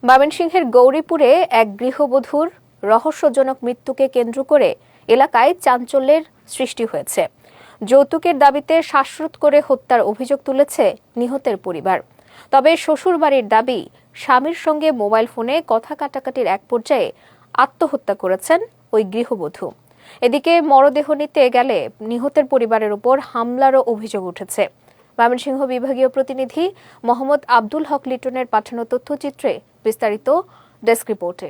ময়মনসিংহের গৌরীপুরে এক গৃহবধূর রহস্যজনক মৃত্যুকে কেন্দ্র করে এলাকায় চাঞ্চল্যের সৃষ্টি হয়েছে। যৌতুকের দাবিতে শ্বাসরোধ করে হত্যার অভিযোগ তুলেছে নিহতের পরিবার। তবে শ্বশুরবাড়ির দাবি, স্বামীর সঙ্গে মোবাইল ফোনে কথা কাটাকাটির এক পর্যায়ে আত্মহত্যা করেছেন ওই গৃহবধূ। এদিকে মরদেহ নিতে গেলে নিহতের পরিবারের উপর হামলারও অভিযোগ উঠেছে। ময়মনসিংহ বিভাগীয় প্রতিনিধি মোহাম্মদ আব্দুল হক লিটনের পাঠানো তথ্যচিত্রে বিস্তারিত ডেস্ক রিপোর্টে।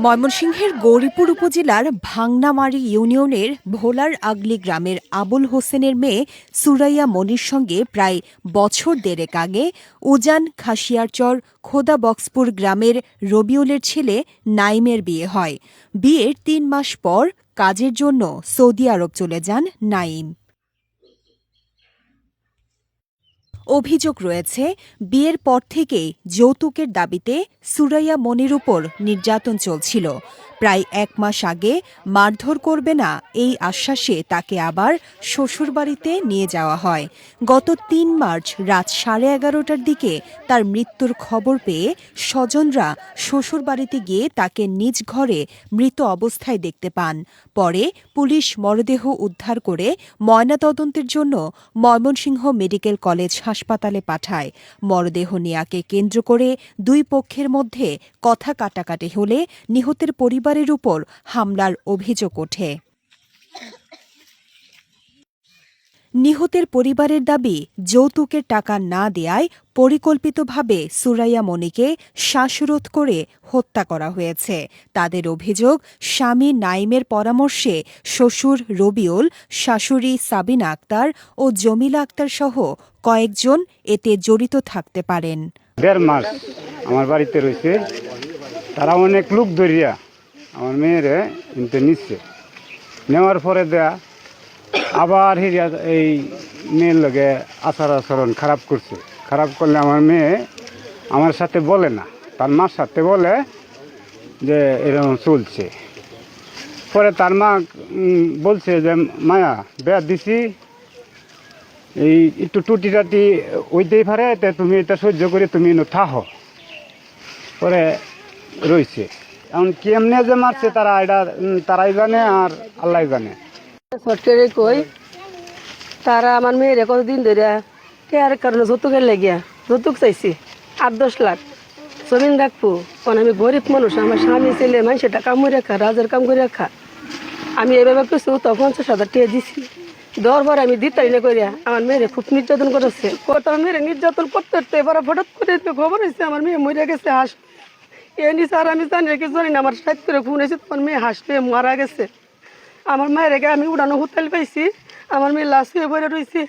ময়মনসিংহের গৌরীপুর উপজেলার ভাংনামারি ইউনিয়নের ভোলার আগলি গ্রামের আবুল হোসেনের মেয়ে সুরাইয়া মনির সঙ্গে প্রায় বছর দেড়েক আগে উজান খাসিয়ারচর খোদা বক্সপুর গ্রামের রবিউলের ছেলে নাইমের বিয়ে হয়। বিয়ের ৩ মাস পর কাজের জন্য সৌদি আরব চলে যান নাইম। অভিযোগ রয়েছে, বিয়ের পর থেকেই যৌতুকের দাবিতে সুরাইয়া মনির উপর নির্যাতন চলছিল। প্রায় ১ মাস আগে মারধর করবে না এই আশ্বাসে তাকে আবার শ্বশুরবাড়িতে নিয়ে যাওয়া হয়। গত ৩ মার্চ রাত 11:30টার দিকে তার মৃত্যুর খবর পেয়ে স্বজনরা শ্বশুরবাড়িতে গিয়ে তাকে নিজ ঘরে মৃত অবস্থায় দেখতে পান। পরে পুলিশ মরদেহ উদ্ধার করে ময়নাতদন্তের জন্য ময়মনসিংহ মেডিকেল কলেজ হাসপাতালে পাঠায়। মরদেহ নেয়াকে কেন্দ্র করে দুই পক্ষের মধ্যে কথা কাটাকাটি হলে নিহতের পরিবারের উপর হামলার অভিযোগ ওঠে। নিহতের পরিবারের দাবি, যৌতুকের টাকা না দেয়ায় পরিকল্পিতভাবে সুরাইয়া মনিকে শ্বাসরোধ করে হত্যা করা হয়েছে। তাদের অভিযোগ, স্বামী নাইমের পরামর্শে শ্বশুর রবিউল, শাশুড়ি সাবিনা আক্তার ও জমিলা আক্তার সহ কয়েকজন এতে জড়িত থাকতে পারেন। ১.৫ মাস আমার বাড়িতে রয়েছে, তারা অনেক লোক ধরিয়া আমার মেয়েরে নিতে নিচ্ছে। নেওয়ার পরে দেয়া আবার হিরিয়া এই মেয়ের লগে আচরণ খারাপ করছে। খারাপ করলে আমার মেয়ে আমার সাথে বলে না, তার মার সাথে বলে যে এরকম চলছে। পরে তার মা বলছে যে মায়া বেয়া দিছি, এই একটু টুটি টাটি ওইতেই পারে, তুমি এটা সহ্য করে তুমি থাহো। পরে রয়েছে এখন কেমনে যে মারছে তারা এটা তারাই জানে আর আল্লাহ জানে। সরকারে কই তারা আমার মেয়ের কতদিন ধরে কেয়ার কারণে যৌতুকের লেগিয়া যৌতুক চাইছি ৮-১০ লাখ জমিন রাখবো। কারণ আমি গরিব মানুষ, আমার স্বামী ছেলে মানুষের টাকা কাম করে খা, রাজার কাম করে খা। আমি এভাবে কিছু তখন ৫০,০০০ টাকা দিছি। দেওয়ার পর আমি দিতারি না করিয়া আমার মেয়েরে খুব নির্যাতন করেছে। আমার মেয়েরে নির্যাতন করতে এবার হঠাৎ করে খবর হয়েছে আমার মেয়ে মরে গেছে। হাস এ নিচে আর আমি জানি কি জানি না, আমার সাইড করে ফোন এসে তোমার মেয়ে হাসলে মারা গেছে। আমার মায়ের আগে আমি উড়ানো হোটেল পাইছি, আমার মেয়ে লাশ হয়ে পড়ে রয়েছে।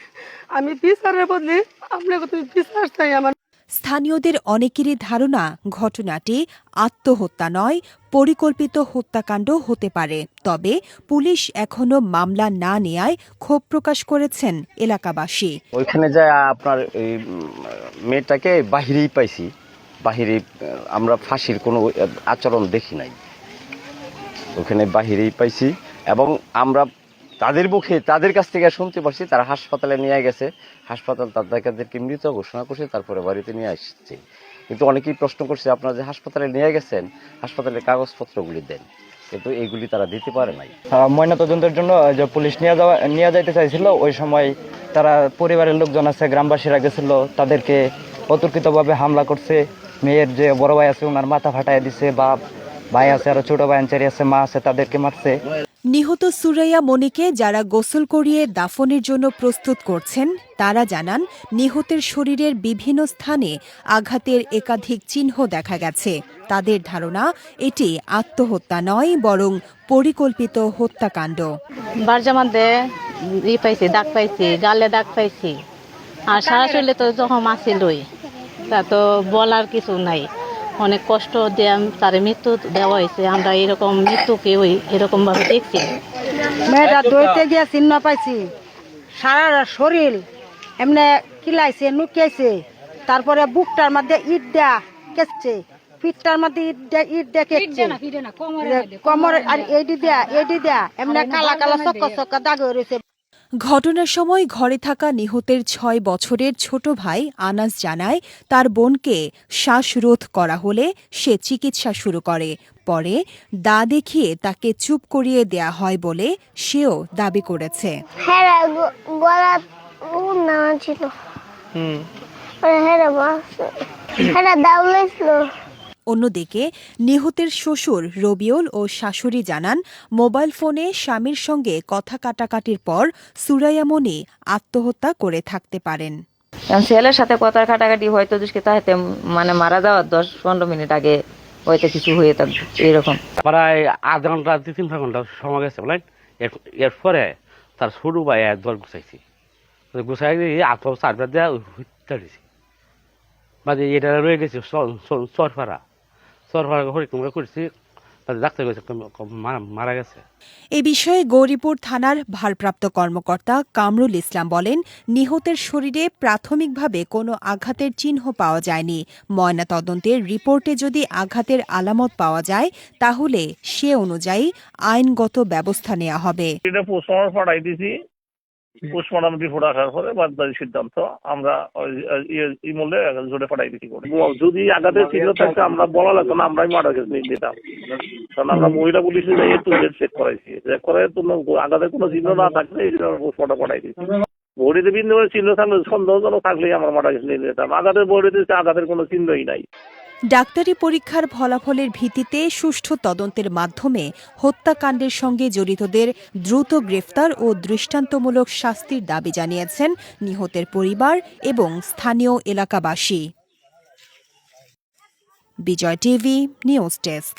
আমি বিচারের বদলে আপনাকে তুমি বিচার চাই। আমার স্থানীয়দের অনেকেরই ধারণা, ঘটনাটি আত্মহত্যা নয়, পরিকল্পিত হত্যাকাণ্ড হতে পারে। তবে পুলিশ এখনো মামলা না নেয়ায় ক্ষোভ প্রকাশ করেছেন এলাকাবাসী। ওইখানে যায় আপনার এই মেয়েটাকে বাহিরেই পাইছি, বাহিরে আমরা ফাঁসির কোনো আচরণ দেখি নাই, ওখানে বাহিরেই পাইছি। এবং আমরা তাদের মুখে তাদের কাছ থেকে শুনতে পারছি তারা হাসপাতালে নিয়ে গেছে, হাসপাতাল তাদেরকে মৃত ঘোষণা করছে, তারপরে বাড়িতে নিয়ে আসছে। কিন্তু অনেকেই প্রশ্ন করছে, আপনারা যে হাসপাতালে নিয়ে গেছেন হাসপাতালের কাগজপত্রগুলি দেন, কিন্তু এইগুলি তারা দিতে পারে নাই। ময়নাতদন্তের জন্য যে পুলিশ নিয়ে যাইতে চাইছিল, ওই সময় তারা পরিবারের লোকজন আছে, গ্রামবাসীরা গেছিল, তাদেরকে অতর্কিতভাবে হামলা করছে। মেয়ের যে বড় ভাই আছে ওনার মাথা ফাটাই দিছে, বা ভাই আছে আরো ছোট ভাই আনচারি আছে, মা আছে, তাদেরকে মারছে। নিহত সুরাইয়া মনিকে যারা গোসল করিয়ে দাফনের জন্য প্রস্তুত করছেন তারা জানান, নিহতের শরীরের বিভিন্ন স্থানে আঘাতের একাধিক চিহ্ন দেখা গেছে। তাদের ধারণা, এটি আত্মহত্যা নয় বরং পরিকল্পিত হত্যাকাণ্ড। বারজামাতে পাইছি, দাগ পাইছি, গালে দাগ পাইছি, আর সারা শরীরে তো যখন আসিলই, তা তো বলার কিছু নাই। অনেক কষ্ট দিয়ে তার মৃত্যু দেওয়া হয়েছে। আমরা এরকম মৃত্যুকে এরকম ভাবে দেখছি। মেয়েটা দইতে গিয়ে চিহ্ন পাইছি, সারা শরীর এমনি কিলাইছে, নুকিয়েছে। তারপরে বুকটার মধ্যে ইট দেয়া কেচছে, পিঠটার মধ্যে ইট দেয়া কেচছে, কোমর আর এডি দেয়া এমনি কালা কালা চক্কা চক্কা দাগ রয়েছে। ঘটনার সময় ঘরে থাকা নিহতের ৬ বছরের ছোট ভাই আনাস জানায় তার বোনকে শ্বাসরোধ করা হলে সে চিকিৎসা শুরু করে। পরে দা দেখিয়ে তাকে চুপ করিয়ে দেয়া হয় বলে সেও দাবি করেছে। হ্যাঁ গলা না ছিল হ্যাঁ দাউলেছিল। অন্যদিকে নিহতের শ্বশুর রবিউল ও শাশুড়ি জানান মোবাইল ফোনে স্বামীর সঙ্গে কথা কাটাকাটির পর সুরাইয়া মনি আত্মহত্যা করে থাকতে পারেন। ছেলের সাথে কথা কাটাকাটি হয়তো তাহাতে মানে মারা যাওয়ার 10-15 মিনিট আগে হয়তো কিছু হয়ে থাকবে এরকম। প্রায় আধা ঘন্টা 3-4 ঘন্টা সময় গেছে বলেন। এরপরে তার ছোট ভাই একদল গুছাই দিয়ে আত্মহত্যা চারবার দেওয়া দিয়েছি। মানে এটা রয়ে গেছে চরফাড়া হরিকুমরা করেছি, ডাক্তার গেছে মারা গেছে। এ বিষয়ে গৌরীপুর থানার ভারপ্রাপ্ত কর্মকর্তা কামরুল ইসলাম বলেন, নিহতের শরীরে প্রাথমিকভাবে কোনো আঘাতের চিহ্ন পাওয়া যায়নি। ময়নাতদন্তের রিপোর্টে যদি আঘাতের আলামত পাওয়া যায় তাহলে সে অনুযায়ী আইনগত ব্যবস্থা নেওয়া হবে। এটা পোস্টমর্টম পাঠাই দিয়েছি। পোস্টমর্টম রিপোর্ট আসার পরে বাদবাকি সিদ্ধান্ত আমরা ইমলে জোরে পাঠাই দিচ্ছি। যদি আঘাতের চিহ্ন থাকতে আমরা বলা লাগতো না, আমরাই মারা গেছে নিয়ে নিতাম। কারণ আমরা মহিলা পুলিশে যাই তুলে চেক করাইছি, চেক করে আঘাতের কোনো চিহ্ন না থাকলে পোস্টমর্টম পাঠাই দিচ্ছি। বডিতে বিন্দু চিহ্ন থাকলে সন্দেহজনক থাকলেই আমরা মারা গেছে নিয়ে নিতাম। আঘাতের বডিতে আঘাতের কোনো চিহ্নই নাই। ডাক্তারি পরীক্ষার ফলাফলের ভিত্তিতে সুষ্ঠু তদন্তের মাধ্যমে হত্যাকাণ্ডের সঙ্গে জড়িতদের দ্রুত গ্রেফতার ও দৃষ্টান্তমূলক শাস্তির দাবি জানিয়েছেন নিহতের পরিবার এবং স্থানীয় এলাকাবাসী। বিজয় টিভি নিউজ ডেস্ক।